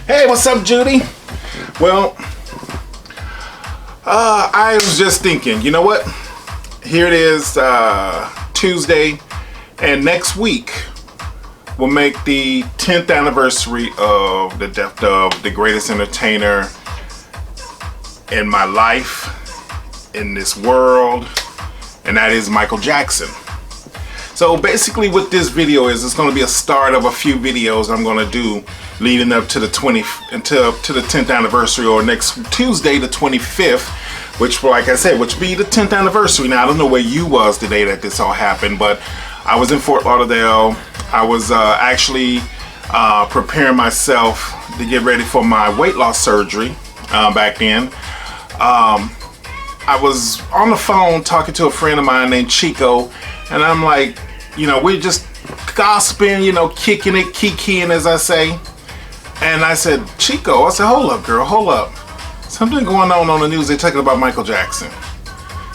Hey, what's up, Judy? Well, I was just thinking, you know what? Here it is, Tuesday, and next week we'll make the 10th anniversary of the death of the greatest entertainer in my life, in this world, and that is Michael Jackson. So basically what this video is, it's going to be a start of a few videos I'm going to do leading up to the 10th anniversary, or next Tuesday the 25th, which, like I said, which be the 10th anniversary. Now I don't know where you was the day that this all happened, but I was in Fort Lauderdale. I was actually preparing myself to get ready for my weight loss surgery back then. I was on the phone talking to a friend of mine named Chico, and I'm like, you know, we're just gossiping, you know, kicking it, kikiing, as I say. And I said, Chico, I said, hold up, girl, hold up. Something going on the news. They're talking about Michael Jackson.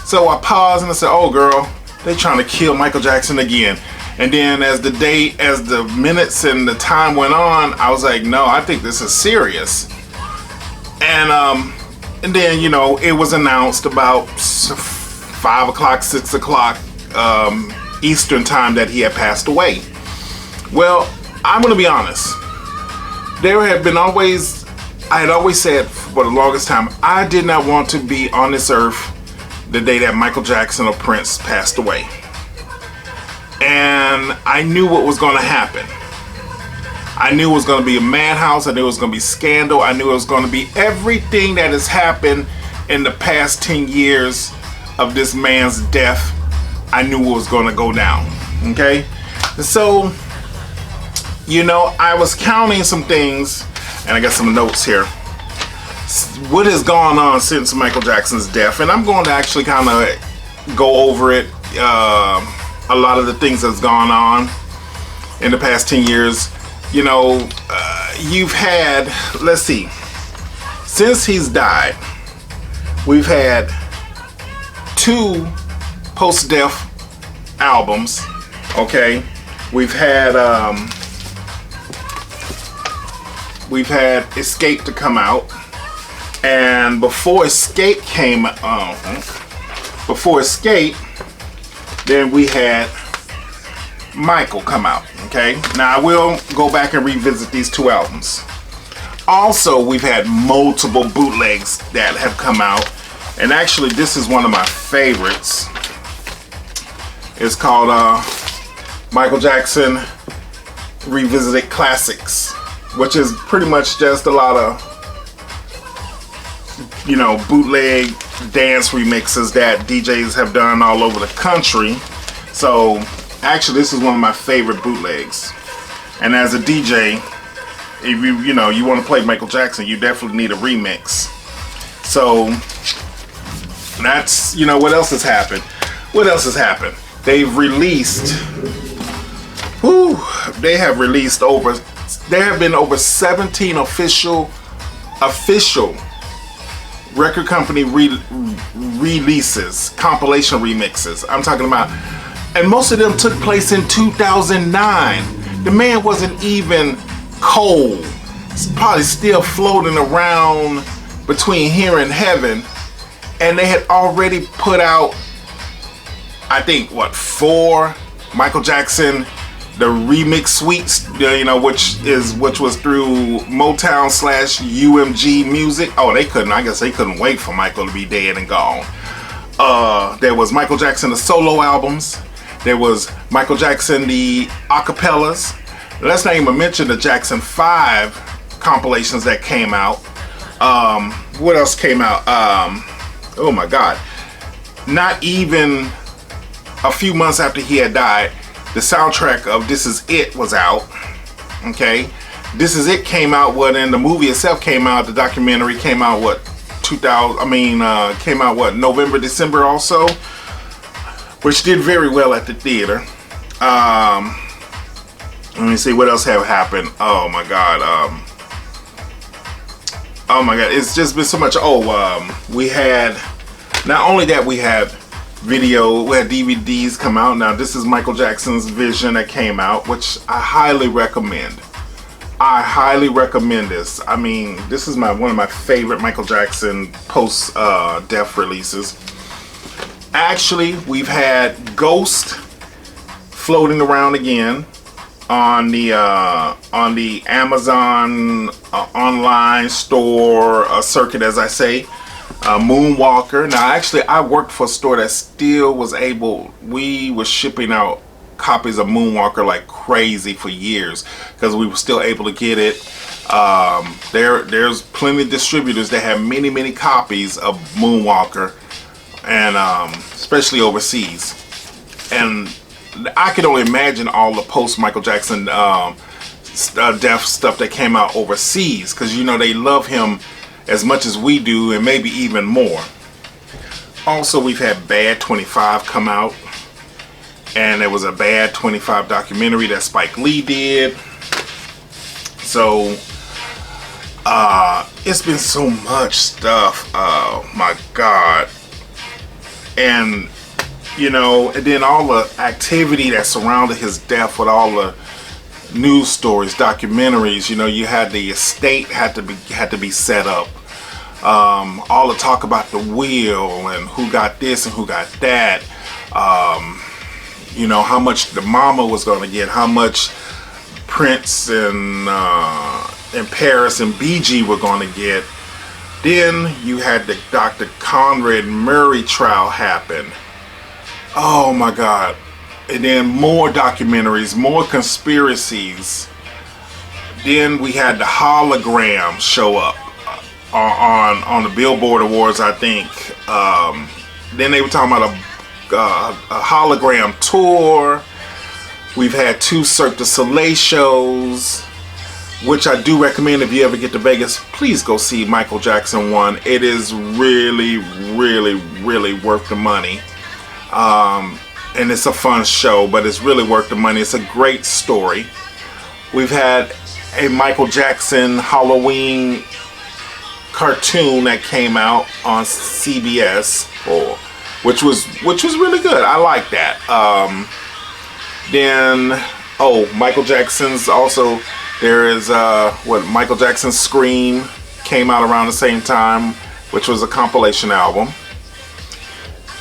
So I paused and I said, oh, girl, they trying to kill Michael Jackson again. And then as the minutes and the time went on, I was like, no, I think this is serious. And then, you know, it was announced about 5 o'clock, 6 o'clock Eastern time that he had passed away. Well, I'm going to be honest. I had always said for the longest time, I did not want to be on this earth the day that Michael Jackson or Prince passed away. And I knew what was going to happen. I knew it was going to be a madhouse. I knew it was going to be scandal. I knew it was going to be everything that has happened in the past 10 years of this man's death. I knew it was going to go down. Okay? So, you know, I was counting some things, and I got some notes here. What has gone on since Michael Jackson's death? And I'm going to actually kind of go over it. A lot of the things that's gone on in the past 10 years. You know, you've had, let's see, since he's died, we've had 2 post-death albums, okay? We've had Escape to come out, and before Escape came then we had Michael come out, okay? Now I will go back and revisit these 2 albums. Also, we've had multiple bootlegs that have come out, and actually this is one of my favorites. It's called Michael Jackson Revisited Classics, which is pretty much just a lot of, you know, bootleg dance remixes that DJs have done all over the country. So actually this is one of my favorite bootlegs. And as a DJ, if you want to play Michael Jackson, you definitely need a remix. So that's, you know, what else has happened? What else has happened? They've released, there have been over 17 official record company releases, compilation remixes. I'm talking about, and most of them took place in 2009. The man wasn't even cold. He's probably still floating around between here and heaven. And they had already put out, I think, 4 Michael Jackson, the remix suites, you know, which was through Motown / UMG Music. Oh, I guess they couldn't wait for Michael to be dead and gone. There was Michael Jackson, the solo albums. There was Michael Jackson, the acapellas. Let's not even mention the Jackson 5 compilations that came out. What else came out? Oh my God. Not even a few months after he had died, the soundtrack of This Is It was out. Okay, This Is It came out, and the movie itself came out, the documentary came out, came out November, December also, which did very well at the theater. Let me see what else have happened. Oh my God, it's just been so much. We had, not only that, we had video, we had DVDs come out. Now this is Michael Jackson's Vision that came out, which I highly recommend. I highly recommend this. I mean, this is one of my favorite Michael Jackson post death releases. Actually, we've had Ghost floating around again on the Amazon online store circuit, as I say. Moonwalker. Now, actually, I worked for a store that still was able. We were shipping out copies of Moonwalker like crazy for years because we were still able to get it. There's plenty of distributors that have many copies of Moonwalker, and especially overseas. And I could only imagine all the post Michael Jackson death stuff that came out overseas, because you know they love him as much as we do, and maybe even more. Also, we've had Bad 25 come out, and there was a Bad 25 documentary that Spike Lee did. So it's been so much stuff. Oh my God. And you know, and then all the activity that surrounded his death with all the news stories, documentaries. You know, you had the estate had to be set up. All the talk about the will and who got this and who got that. You know, how much the mama was going to get, how much Prince and Paris and BG were going to get. Then you had the Dr. Conrad Murray trial happen. Oh my God. And then more documentaries, more conspiracies. Then we had the hologram show up on the Billboard Awards, I think. Then they were talking about a hologram tour. We've had 2 Cirque du Soleil shows, which I do recommend. If you ever get to Vegas, please go see Michael Jackson 1. It is really worth the money. And it's a fun show, but it's really worth the money. It's a great story. We've had a Michael Jackson Halloween cartoon that came out on CBS, which was really good. I like that. Then Michael Jackson's also, there is Michael Jackson's Scream came out around the same time, which was a compilation album.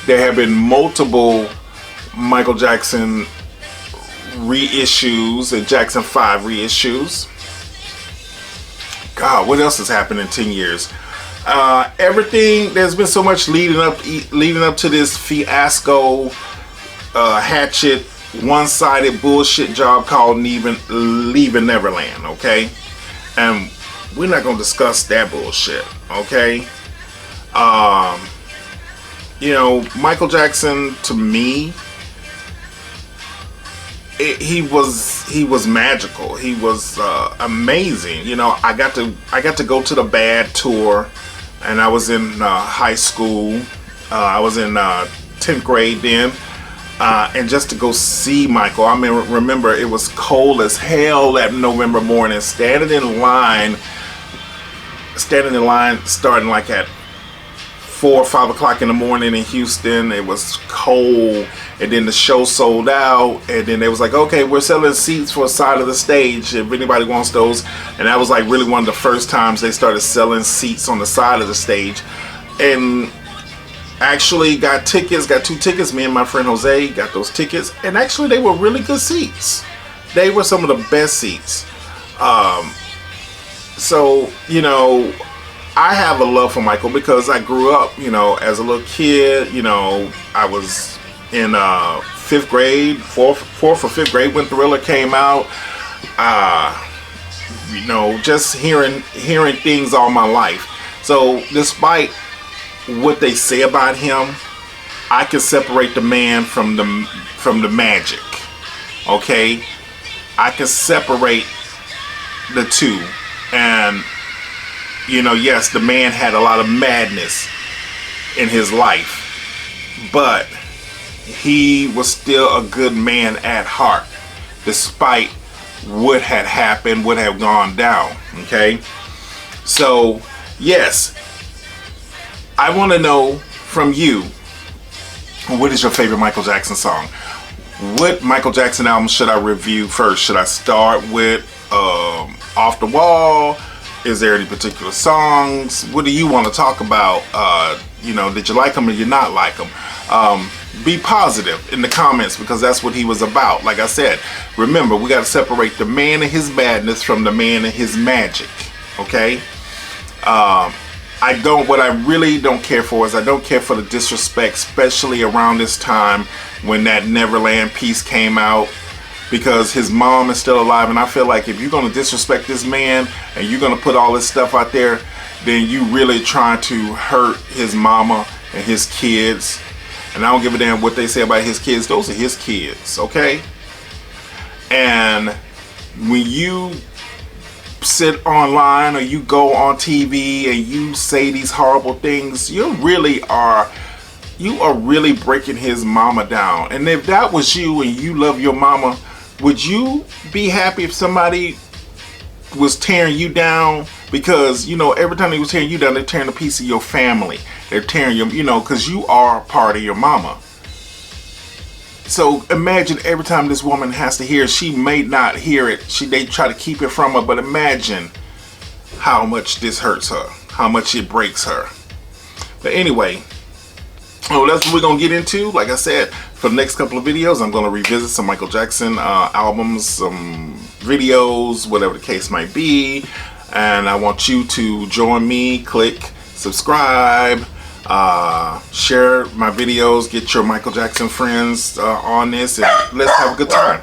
There have been multiple Michael Jackson reissues and Jackson 5 reissues. God, what else has happened in 10 years? Everything, there's been so much leading up to this fiasco, hatchet, one-sided bullshit job called Leaving Neverland, okay? And we're not gonna discuss that bullshit, okay? You know, Michael Jackson, to me, he was magical. He was amazing. You know, I got to go to the Bad tour, and I was in high school. I was in 10th grade then, and just to go see Michael. I mean, remember it was cold as hell that November morning. Standing in line, starting like at 4 or 5 o'clock in the morning in Houston. It was cold, and then the show sold out, and then they was like, okay, we're selling seats for the side of the stage if anybody wants those. And that was like really one of the first times they started selling seats on the side of the stage. And actually got 2 tickets. Me and my friend Jose got those tickets, and actually they were really good seats. They were some of the best seats. So, you know, I have a love for Michael because I grew up, you know, as a little kid. You know, I was in 5th grade, 4th or 5th grade when Thriller came out. You know, just hearing things all my life. So despite what they say about him, I can separate the man from the magic. Okay, I can separate the two. And you know, yes, the man had a lot of madness in his life, but he was still a good man at heart, despite what had happened, what had gone down. Okay, so yes, I want to know from you, what is your favorite Michael Jackson song? What Michael Jackson album should I review first? Should I start with off the wall? Is there any particular songs? What do you want to talk about? You know, did you like them or you not like them? Be positive in the comments, because that's what he was about. Like I said, remember, we got to separate the man and his badness from the man and his magic. Okay? What I really don't care for is I don't care for the disrespect, especially around this time when that Neverland piece came out, because his mom is still alive, and I feel like if you're going to disrespect this man and you're going to put all this stuff out there, then you really trying to hurt his mama and his kids. And I don't give a damn what they say about his kids. Those are his kids, okay? And when you sit online or you go on TV and you say these horrible things, you are really breaking his mama down. And if that was you and you love your mama, would you be happy if somebody was tearing you down? Because, you know, every time they was tearing you down, they're tearing a piece of your family. They're tearing you, you know, because you are part of your mama. So imagine every time this woman has to hear, she may not hear it. They try to keep it from her, but imagine how much this hurts her, how much it breaks her. But anyway, that's what we're going to get into. Like I said, for the next couple of videos, I'm going to revisit some Michael Jackson albums, some videos, whatever the case might be. And I want you to join me, click subscribe, share my videos, get your Michael Jackson friends on this, and let's have a good time.